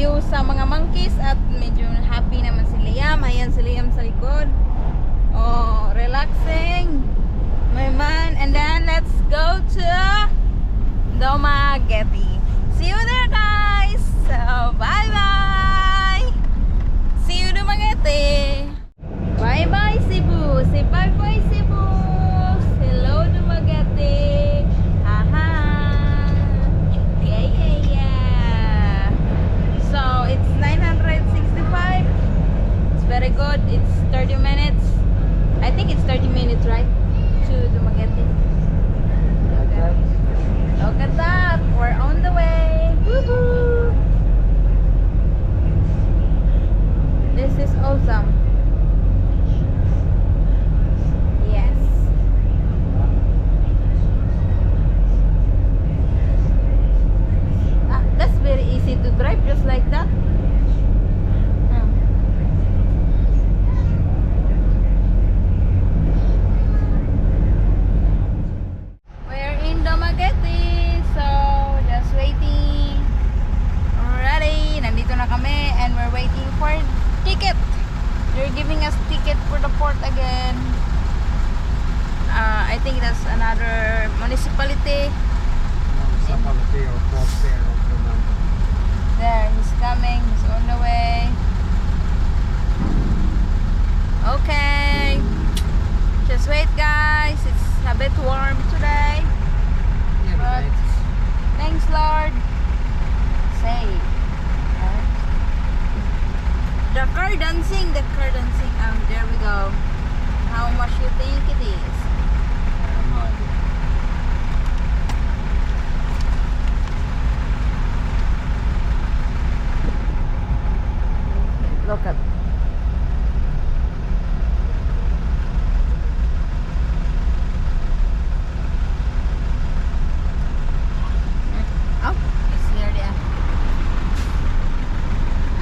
view sa mga monkeys at medyo happy naman si Liam. Ayan si Liam sa likod. Oh, relaxing. My man. And then let's go to Dumaguete. See you there, guys. So, bye-bye. See you Dumaguete. Bye-bye, Cebu. Say bye-bye, Cebu. Hello, Dumaguete. Haha. Yeah, yeah, yeah. So, it's 965. It's very good. It's 30 minutes. I think it's 30 minutes, right? To Dumaguete. Look at that. We're on the way. Woohoo! This is awesome. Yes. Ah, that's very easy to drive, just like that. Ah. We're in Dumaguete, so just waiting. Ready, nandito na kami and we're waiting for ticket. They're giving us ticket for the port again. I think that's another municipality. Municipality or port there, I don't remember. There, he's coming. He's on the way. Okay. Just wait, guys. It's a bit warm today. Yeah, But thanks, Lord. Say. The car dancing. The car dancing. There we go. How much you think it is? no idea. Look at. Oh, it's near the end.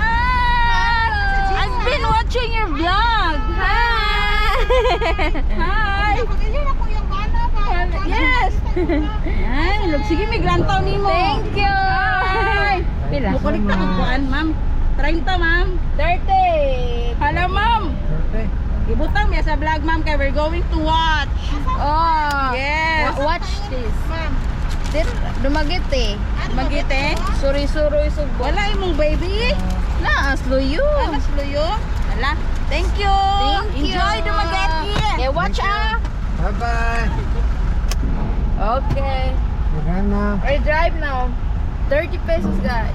Hi! I've been watching your vlog. Hi! Hi! Yes! Ay, log sige may grantaw nimo. Thank you! Pila? Mukulit ta kung kuan, ma'am. 30, ma'am. 30! Hala, ma'am. Birthday? Ibutang niya sa vlog, ma'am, kay we're going to watch. Oh! Yes. Watch this. Dir, Dumaguete. Magite. Suri-suroy sugbo. Wala imong baby. Na, aslo you. Alas luyo. Hala. Thank you. Thank you. Enjoy Dumaguete. Okay, watch ah. Bye-bye. Okay. Yan na. We drive now. 30 pesos, guys.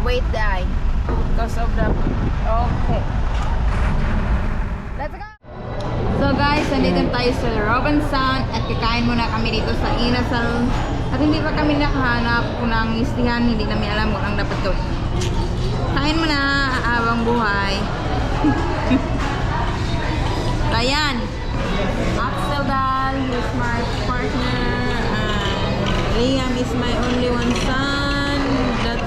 Wait, die. Because of the... Okay. Let's go. So guys, nandito tayo sa Robinson at kakain muna kami dito sa Inasal. At hindi pa kami nakahanap kung ang listihan, hindi namin alam kung ang dapat gawin. Kain muna habang buhay. Ayan. Axel Dal is my partner and Liam is my only one son. That's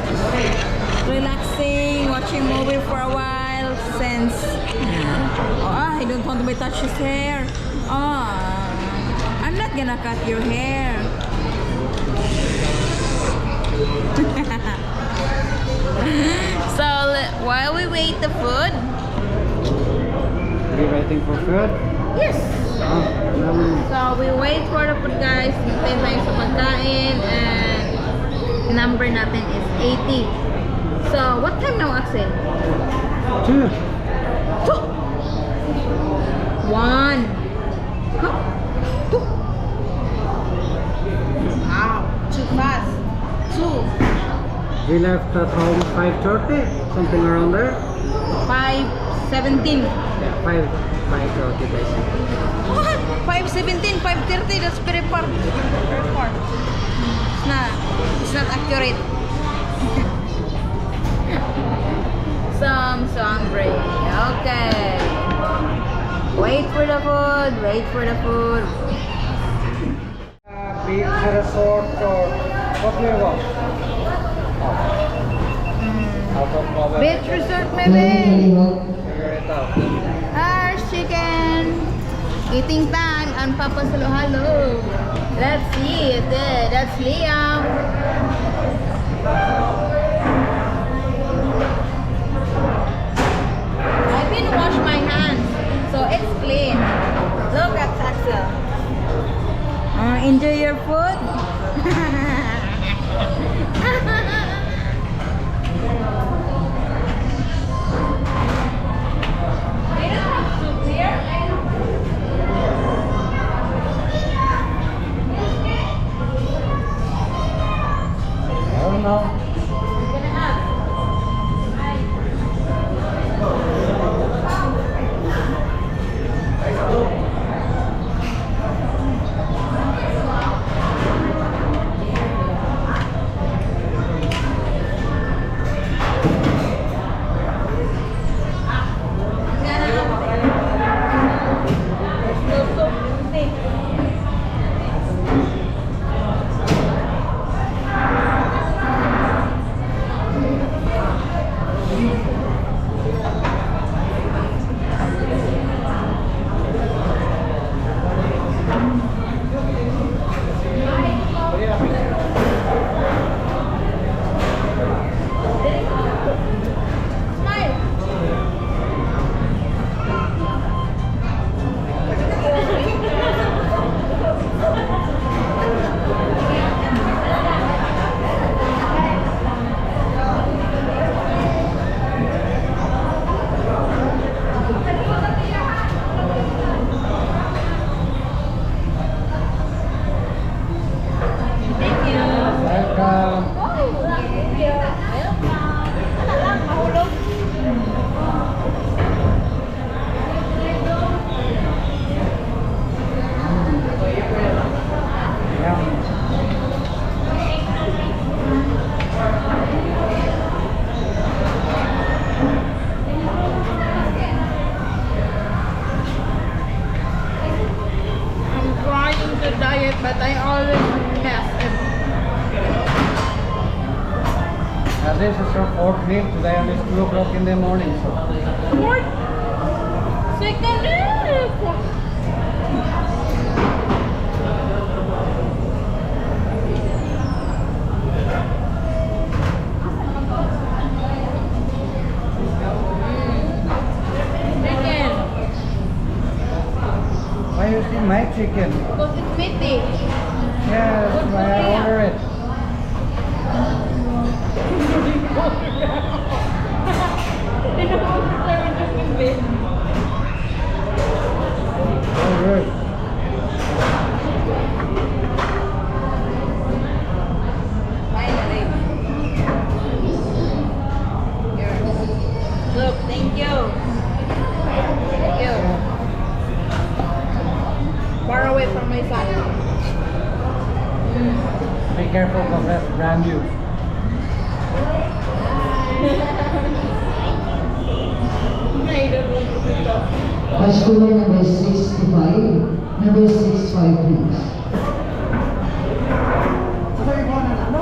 relaxing, watching movie for a while since I don't want to touch his hair. I'm not gonna cut your hair. So while we wait the food, Are you waiting for food? yes. Oh, So we wait for the food, guys. Hintay tayo sa pagkain and number natin is 80. So what time now, Axel? 2. 2 1 huh? 2 wow, too fast. 2 We left at home 5:30, something around there. 5:17. Yeah, 5:30 basically. What? 5:17, 5:30, that's very far. Very far. It's not accurate. So I'm so hungry. Okay. Wait for the food, wait for the food. Beach resort or what do you want? Out of Mother. Beach resort maybe. Figure it out. There's chicken. Eating time and Papa Salo Halo. Let's see it. That's Liam. It's clean. Look at Axel. Enjoy your food. They don't have soup here. I don't know. Gonna have. Welcome. Yeah. I'm trying to diet, but I always mess it. This is our fourth meal today and it's 2 o'clock in the morning. So What? Second. Chicken. why you see my chicken? Because it's meaty. Yeah, that's why I order it. Oh, good. Finally. Here. Look, thank you. Thank you. Far away from my son. Be careful because that's brand new. Customer number 65, number 65 please.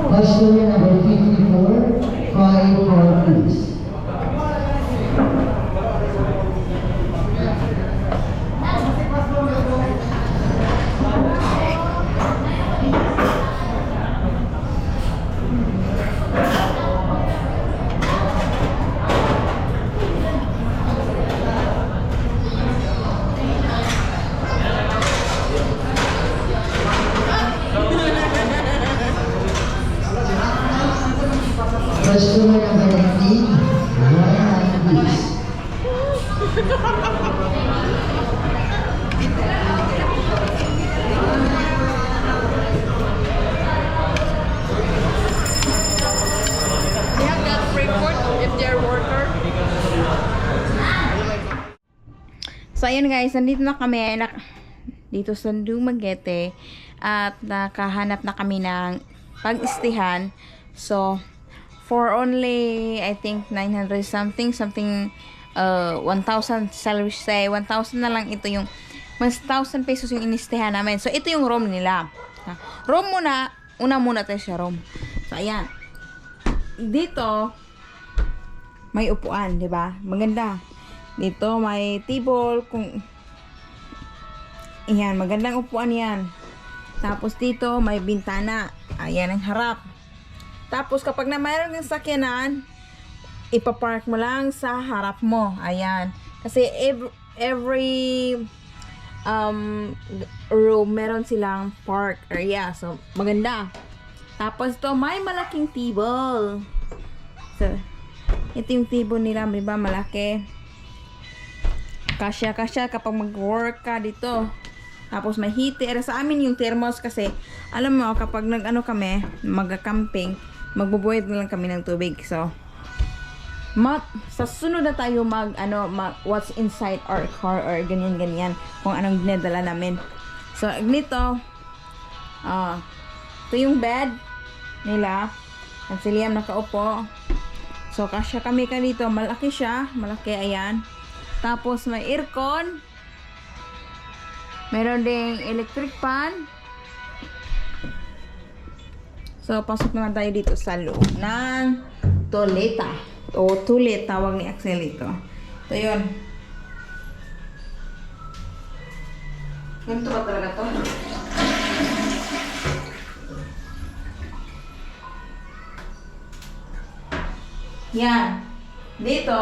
Customer number 54, 54 please. Customer number 19, 19 please. They have that free food if they're worker. So ayun guys, nandito na kami dito sa Dumaguete at nakahanap na kami ng pag-istihan. So for only I think 900 something 1,000 salary say 1,000 na lang ito yung mas 1,000 pesos yung inistihan namin. So ito yung room nila. Room muna, una muna tayo sa room. So ayan. Dito may upuan, 'di ba? Maganda. Dito may table kung ayan, magandang upuan 'yan. Tapos dito may bintana. Ayan ang harap. Tapos kapag na mayroon kang sakyanan, ipapark mo lang sa harap mo. Ayan. Kasi every room meron silang park area. So, maganda. Tapos to may malaking table. So, ito yung table nila, di ba? Malaki. Kasya kapag mag-work ka dito. Tapos may heater. Sa amin yung thermos kasi, alam mo, kapag nag-ano kami, mag-camping, magbubuhay na lang kami ng tubig. So, sa sunod na tayo what's inside our car or ganyan kung anong dinadala namin. So, nito, ito yung bed nila. At si Liam nakaupo. So, kasya kami ka dito. Malaki siya. Malaki, ayan. Tapos, may aircon. Meron ding electric fan. So, pasok naman tayo dito sa loob ng toleta. O tulit, tawag ni Axel ito. Ito yun. Ganito ba talaga to? Yan. Dito,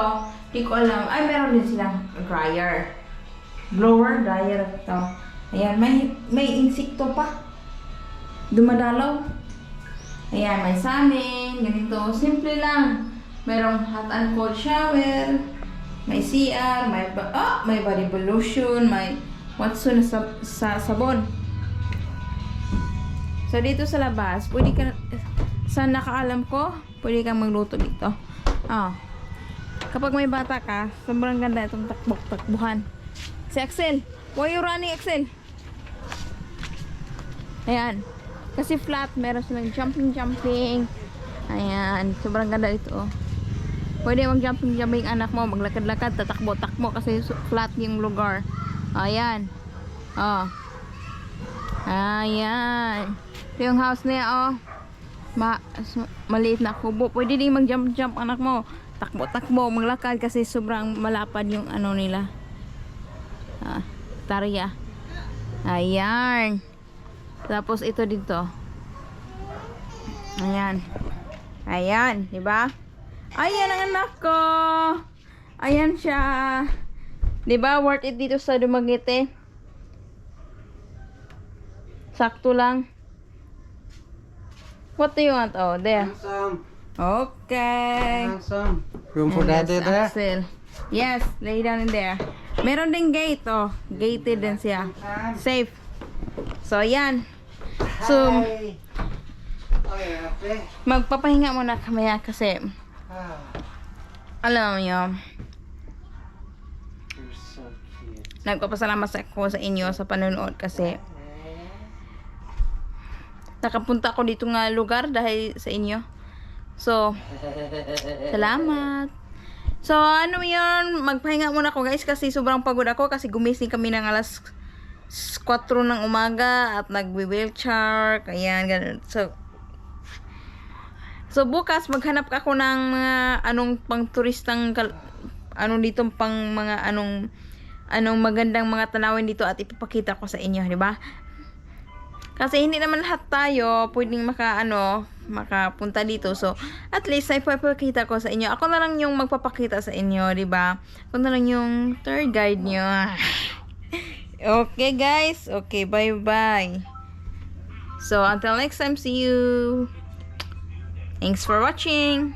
di ko alam. Ay, meron din silang dryer. Blower, dryer ito. Ayan, may insekto pa. Dumadalaw. Ayan, may samin, ganito. Simple lang. Merong hot and cold shower. May CR, may body lotion, may Watson sa sabon. So, dito sa labas, pwede ka, sa nakaalam ko, pwede kang magluto dito. Kapag may bata ka, sobrang ganda itong takbuhan. Si Axel, why you running, Axel? Ayan. Kasi flat, meron silang jumping. Ayan, sobrang ganda ito. Pwede mag-jumping anak mo, maglakad-lakad, tatakbo-takbo kasi flat yung lugar. Ayan. Ayan. Ito yung house niya, maliit na kubo. Pwede din mag-jump anak mo. Takbo-takbo, maglakad kasi sobrang malapad yung ano nila. Tarya. Ayan. Tapos ito dito. Ayan. Ayan, di ba? Ayan ang anak ko. Ayan siya. Di ba? Worth it dito sa Dumaguete. Sakto lang. What do you want? Oh, there. Handsome. Okay. Handsome. Room for And daddy that's there. Axel. Yes, lay down in there. Meron ding gate, oh. Gated din siya. Safe. So, yan. So, Hi. Okay, okay. magpapahinga muna kami kasi alam niyo, You're so cute. nagpapasalamat ako sa inyo sa panonood kasi nakapunta ako dito nga lugar dahil sa inyo. So, salamat. So, ano yun, magpahinga muna ako guys kasi sobrang pagod ako kasi gumising kami ng alas 4 ng umaga at nagwi-wheelchair, ayan, ganun. So bukas maghanap ako ng mga anong pang turistang dito pang mga anong magandang mga tanawin dito at ipapakita ko sa inyo, di ba? Kasi hindi naman lahat tayo pwedeng makapunta dito. So at least ay ipapakita ko sa inyo. Ako na lang yung magpapakita sa inyo, di ba? Ako na lang yung tour guide nyo. Okay guys, okay, bye. So until next time, see you. Thanks for watching.